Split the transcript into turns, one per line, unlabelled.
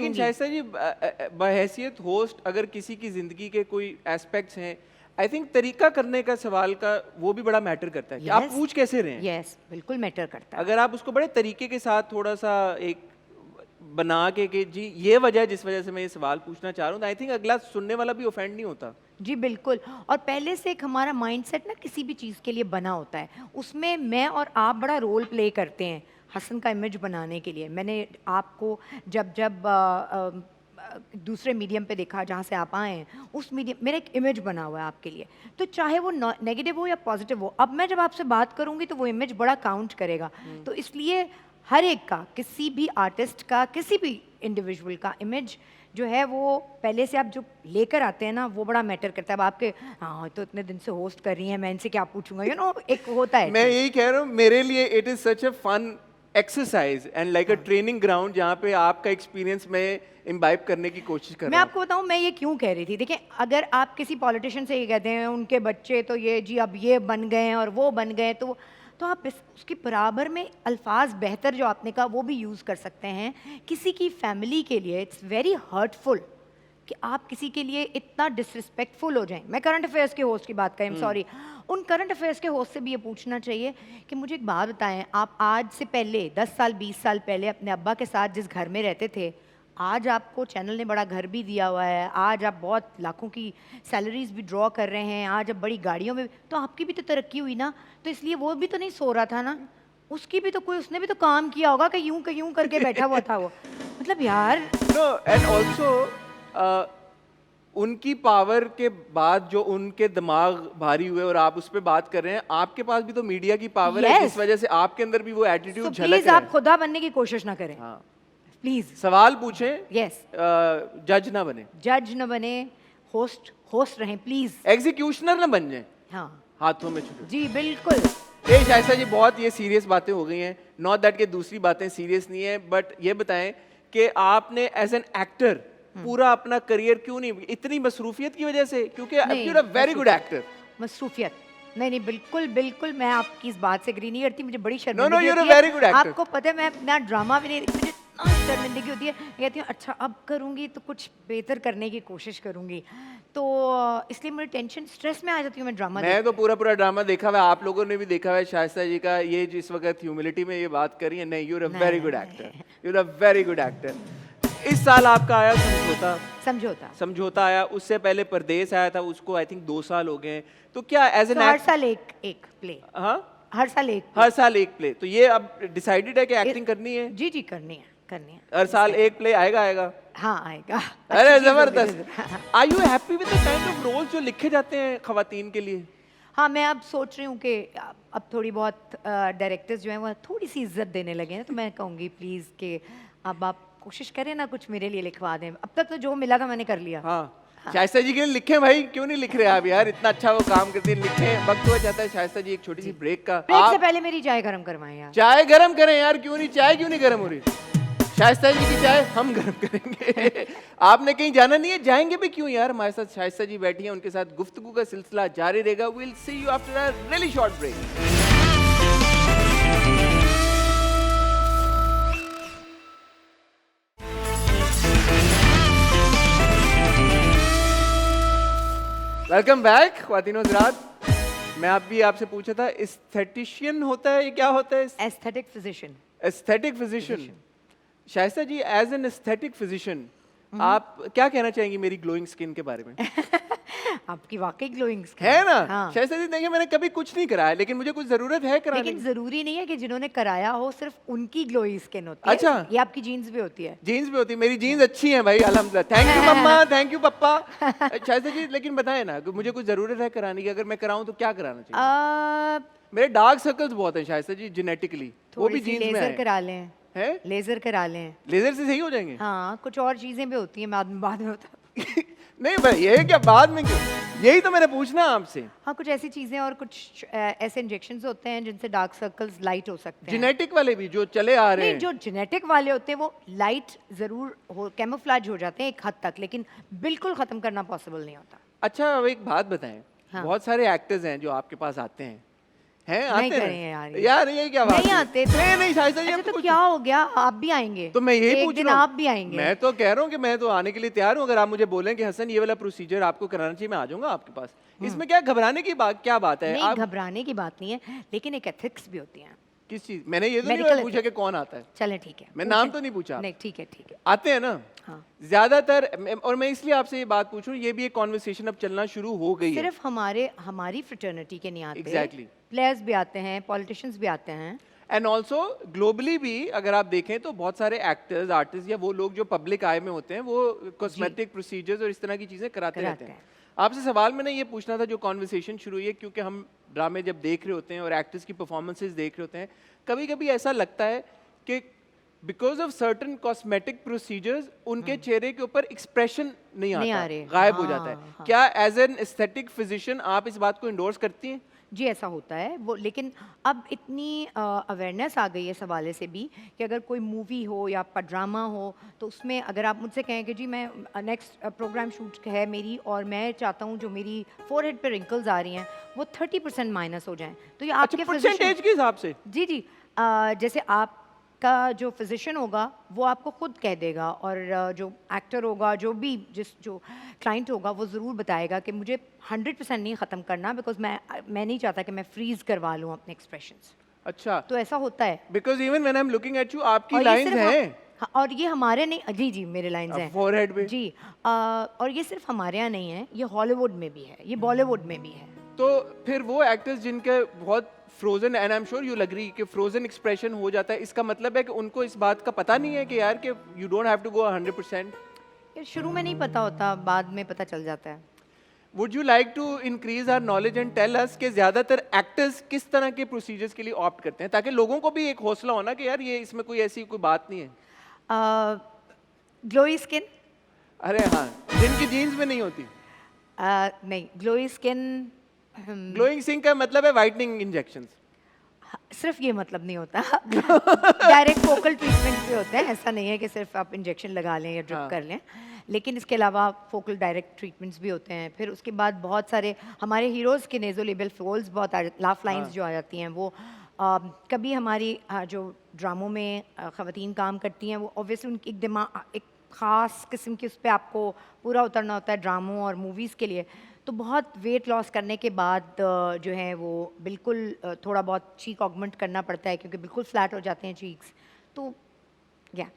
लेकिन शाइस्ता जी बहैसियत होस्ट अगर किसी की जिंदगी के कोई एस्पेक्ट्स हैं, आई थिंक तरीका करने का सवाल का वो भी बड़ा मैटर करता है कि आप पूछ कैसे रहे हैं।
यस, बिल्कुल मैटर करता है।
अगर आप उसको बड़े तरीके के साथ थोड़ा सा एक बना के कि जी ये वजह जिस वजह से मैं ये सवाल पूछना चाह रहा हूँ, आई थिंक अगला सुनने वाला भी ऑफेंड नहीं होता।
जी बिल्कुल, और पहले से एक हमारा माइंडसेट ना किसी भी चीज़ के लिए बना होता है, उसमें मैं और आप बड़ा रोल प्ले करते हैं हसन का इमेज बनाने के लिए। मैंने आपको जब जब दूसरे मीडियम पे देखा जहाँ से आप आए हैं, उस मीडियम मेरा एक इमेज बना हुआ है आपके लिए, तो चाहे वो नेगेटिव हो या पॉजिटिव हो, अब मैं जब आपसे बात करूँगी तो वो इमेज बड़ा काउंट करेगा। तो इसलिए हर एक का, किसी भी आर्टिस्ट का, किसी भी इंडिविजुअल का इमेज जो है वो पहले से आप जो लेकर आते हैं ना, वो बड़ा मैटर करता है। अब आपके हाँ तो इतने दिन से होस्ट कर रही हैं, मैं इनसे क्या पूछूंगा, यू नो एक होता है।
मैं यही कह रहा हूँ, मेरे लिए it is such a fun exercise and like a training ground जहाँ पे आपका एक्सपीरियंस मैं इम्बाइब करने की कोशिश कर
मैं
रहा हूँ।
आपको बताऊं मैं ये क्यों कह रही थी। देखिए, अगर आप किसी पॉलिटिशियन से ये कहते हैं उनके बच्चे तो ये जी अब ये बन गए हैं और वो बन गए, तो आप उसके बराबर में अल्फाज बेहतर जो आपने कहा वो भी यूज़ कर सकते हैं किसी की फैमिली के लिए। इट्स वेरी हर्टफुल कि आप किसी के लिए इतना डिसरिस्पेक्टफुल हो जाएं। मैं करंट अफेयर्स के होस्ट की बात करें, सॉरी, उन करंट अफेयर्स के होस्ट से भी ये पूछना चाहिए कि मुझे एक बात बताएं, आप आज से पहले 10 साल 20 साल पहले अपने अब्बा के साथ जिस घर में रहते थे, आज आपको चैनल ने बड़ा घर भी दिया हुआ है, आज आप बहुत लाखों की सैलरीज भी ड्रॉ कर रहे हैं, आज आप बड़ी गाड़ियों में, तो आपकी भी तो तरक्की हुई ना, तो इसलिए वो भी तो नहीं सो रहा था ना, उसकी भी तो कोई, उसने भी तो काम किया होगा कि यूं करके बैठा हुआ था वो। मतलब यार
नो, एंड ऑल्सो उनकी पावर के बाद जो उनके दिमाग भारी हुए और आप उस पर बात कर रहे हैं, आपके पास भी तो मीडिया की पावर है जिस वजह से आपके अंदर भी वो एटीट्यूड झलक
प्लीज
रहा है।
आप खुदा बनने की कोशिश ना करें।
हाँ,
प्लीज
सवाल पूछें,
यस,
जज ना बने,
जज न बने, होस्ट रहें प्लीज,
एग्जीक्यूशनर ना बन जाए,
हाँ
हाथों में छुटे।
जी बिल्कुल।
शाइस्ता जी बहुत ये सीरियस बातें हो गई हैं, नॉट दैट के दूसरी बातें सीरियस नहीं है, बट ये बताएं कि आपने एज एन एक्टर पूरा अपना करियर क्यों नहीं, इतनी मसरूफियत की वजह से? क्योंकि you are a very good actor.
मसरूफियत नहीं नहीं, बिल्कुल बिल्कुल मैं आपकी इस बात से एग्री नहीं करती, मुझे बड़ी
No,
शर्मिंदगी
no, you're a
होती है।
very good actor.
आपको पता है मैं अपना ड्रामा भी नहीं, मुझे इतना शर्मिंदगी होती है, कहती हूँ अच्छा अब करूँगी तो कुछ बेहतर करने की कोशिश करूँगी, तो इसलिए मेरी टेंशन स्ट्रेस में आ जाती हूँ मैं ड्रामा।
मैं तो पूरा पूरा ड्रामा देखा हुआ है, आप लोगों ने भी देखा हुआ है शाइस्ता जी का, ये जिस वक्त ह्यूमिलिटी में ये बात करी है, नहीं, you're a very good actor, you're a very good actor। इस साल आपका आया समझौता आया, उससे पहले परदेस आया था, उसको आई थिंक 2 साल हो गए हैं, तो क्या एज एन
हर साल एक प्ले,
हाँ
हर साल एक
प्ले, तो ये अब डिसाइडेड है कि एक्टिंग करनी है?
जी जी करनी है
हर साल एक प्ले आएगा?
हाँ आएगा।
अरे जबरदस्त। Are you happy with the kind of roles जो लिखे जाते हैं खवातीन के लिए?
हाँ, मैं अब सोच रही हूँ कि अब थोड़ी बहुत डायरेक्टर्स जो हैं वो थोड़ी सी इज्जत देने लगे हैं, तो मैं कहूँगी प्लीज़ कि अब आप कोशिश करें ना, कुछ मेरे लिए लिखवा दें। अब तक तो जो मिला था मैंने कर लिया।
हाँ, शाइस्ता जी के लिए लिखे भाई, क्यों नहीं लिख रहे आप यार, इतना अच्छा वो काम करते हैं, लिखें। वक्त हुआ चाहता है शाइस्ता जी एक छोटी सी ब्रेक का।
ब्रेक से पहले मेरी चाय गरम करवाएं यार।
चाय गरम करें यार, क्यों नहीं, चाय क्यों नहीं गरम हो रही? शाइस्ता जी की चाय हम गरम करेंगे। आपने कहीं जाना नहीं है, जाएंगे भी क्यों यार, हमारे साथ शाइस्ता जी बैठी हैं, उनके साथ गुफ्तगू का सिलसिला जारी रहेगा। Will see you after a really short break. Welcome back ख्वातीनो हज़रात। मैं आपसे पूछा था, एस्थेटिशियन होता है, ये क्या होता है?
Aesthetic physician.
Aesthetic physician. Shaista ji as an aesthetic physician आप क्या कहना चाहेंगी मेरी ग्लोइंग स्किन के बारे में?
आपकी वाकई ग्लोइंग स्किन
है ना?
हाँ।
शाइस्ता जी देखिए, मैंने कभी कुछ नहीं कराया, लेकिन मुझे कुछ जरूरत है कराने
लेकिन
की।
जरूरी नहीं है कि जिन्होंने कराया हो सिर्फ उनकी ग्लोइंग स्किन होती है।
अच्छा,
ये आपकी जीन्स भी होती है।
जीन्स भी होती है, मेरी जीन्स अच्छी है भाई, अल्हम्दुलिल्लाह। Thank you mama, thank you papa. Shaista ji लेकिन बताएं ना, मुझे कुछ जरूरत है कराने की, अगर मैं कराऊं तो क्या कराना चाहिए? मेरे डार्क सर्कल्स बहुत हैं शाइस्ता जी, जेनेटिकली, वो भी जीन्स में
लेजर करा लें।
है?
लेजर करा लें,
लेजर से सही हो जाएंगे?
हाँ, कुछ और चीजें भी होती हैं बाद में होता
नहीं भाई, ये क्या बाद में क्यों? यही तो मैंने पूछना आपसे।
हाँ, कुछ ऐसी चीजें और कुछ ऐसे इंजेक्शंस होते हैं जिनसे डार्क सर्कल्स लाइट हो सकते हैं।
जेनेटिक वाले भी जो चले आ रहे हैं?
नहीं, जो जेनेटिक वाले होते हैं वो लाइट जरूर हो, कैमोफ्लेज हो जाते हैं एक हद तक, लेकिन बिल्कुल खत्म करना पॉसिबल नहीं होता।
अच्छा, अब एक बात बताएं,
हाँ।
बहुत सारे एक्टर्स हैं जो आपके पास आते हैं, हैं आते
नहीं
हैं
करें यार
यार ये क्या बात
नहीं
है?
आते तो
नहीं शाइस्ता जी
अच्छा,
अब
तो
कुछ-
क्या हो गया, आप भी आएंगे
तो मैं यही
एक
पूछ
दिन
रहा हूँ
आप भी आएंगे।
मैं तो कह रहा हूँ कि मैं तो आने के लिए तैयार हूँ, अगर आप मुझे बोलें कि हसन ये वाला प्रोसीजर आपको कराना चाहिए, मैं आ जाऊंगा आपके पास। इसमें क्या घबराने की बात, क्या बात है?
नहीं
आप
घबराने की बात नहीं है, लेकिन एक एथिक्स भी होती है।
किस चीज, मैंने ये तो नहीं
Medical
पूछा कि कौन आता है,
चलें ठीक है,
मैं नाम
पूछें।
तो नहीं पूछा।
नहीं ठीक है ठीक है।
आते हैं ना
हाँ
ज्यादातर, और मैं इसलिए आपसे ये बात पूछ रहा हूँ, ये भी एक कॉन्वर्सेशन अब चलना शुरू हो गई है।
सिर्फ हमारी फ्रेटर्निटी के नहीं आते,
Exactly.
प्लेयर्स भी आते हैं, पॉलिटिशियंस भी आते हैं।
एंड ऑल्सो ग्लोबली भी अगर आप देखें तो बहुत सारे एक्टर्स, आर्टिस्ट या वो लोग जो पब्लिक आई में होते हैं वो कॉस्मेटिक प्रोसीजर्स और इस तरह की चीजें कराते रहते हैं। आपसे सवाल मैंने ये पूछना था, जो कॉन्वर्सेशन शुरू हुई है, क्योंकि हम ड्रामे जब देख रहे होते हैं और एक्टर्स की परफॉर्मेंसेज देख रहे होते हैं, कभी कभी ऐसा लगता है कि because of certain cosmetic procedures उनके चेहरे के ऊपर एक्सप्रेशन नहीं आता, गायब हो जाता है। क्या एज एन एस्थेटिक फिजिशियन आप इस बात को इंडोर्स करती हैं?
जी ऐसा होता है वो, लेकिन अब इतनी अवेयरनेस आ गई है इस हवाले से भी कि अगर कोई मूवी हो या ड्रामा हो तो उसमें अगर आप मुझसे कहें कि जी मैं नेक्स्ट प्रोग्राम शूट है मेरी और मैं चाहता हूँ जो मेरी फोरहेड पे रिंकल्स आ रही हैं वो 30% माइनस हो जाएं, तो ये आपके
परसेंटेज के हिसाब से?
जी जी जैसे आपका जो फिजिशियन होगा वो आपको खुद कह देगा, और जो एक्टर होगा, जो क्लाइंट होगा वो ज़रूर बताएगा कि मुझे 100% नहीं ख़त्म करना, बिकॉज मैं नहीं चाहता कि मैं फ्रीज करवा लूँ अपने एक्सप्रेशंस।
अच्छा,
तो ऐसा होता है।
Because even when I am looking at you, आपकी
और ये
लाइंस
सिर्फ
हैं
हाँ, और ये हमारे नहीं, जी जी मेरे लाइंस हैं
फोरहेड पे।
जी, और ये सिर्फ हमारे यहाँ नहीं है, ये हॉलीवुड में भी है, ये बॉलीवुड में भी है।
तो फिर वो एक्टर्स जिनके बहुत frozen, and I am sure you will agree कि फ्रोजन एक्सप्रेशन हो जाता है, इसका मतलब है कि उनको इस बात का पता नहीं है कि यार कि you don't have to go 100%?
ये शुरू में नहीं पता होता, बाद में पता चल जाता है।
Would you like to increase our knowledge and tell us कि ज्यादातर एक्टर्स किस तरह के प्रोसीजर्स के लिए ऑप्ट करते हैं, ताकि लोगों को भी एक हौसला होना कि यार ये इसमें कोई ऐसी कोई बात नहीं है।
Glowy skin.
अरे हाँ, जिनकी जीन्स में नहीं होती।
नहीं, ग्लोई स्किन
ग्लोइंग स्किन का मतलब है वाइटनिंग इंजेक्शंस।
सिर्फ ये मतलब नहीं होता डायरेक्ट फोकल ट्रीटमेंट भी होते हैं, ऐसा नहीं है कि सिर्फ आप इंजेक्शन लगा लें या ड्रिप कर लें, लेकिन इसके अलावा फोकल डायरेक्ट ट्रीटमेंट्स भी होते हैं। फिर उसके बाद बहुत सारे हमारे हीरोज़ के नेज़ोलेबियल फोल्स बहुत लाफ लाइंस जो आ जाती हैं वो कभी हमारी जो ड्रामों में ख़वातीन काम करती हैं वो ऑब्वियसली उनकी एक दिमाग एक ख़ास किस्म की उस पर आपको पूरा उतरना होता है ड्रामों और मूवीज़ के लिए, तो बहुत वेट लॉस करने के बाद जो है वो बिल्कुल थोड़ा बहुत चीक ऑगमेंट करना पड़ता है क्योंकि बिल्कुल फ्लैट हो जाते हैं चीक्स, तो या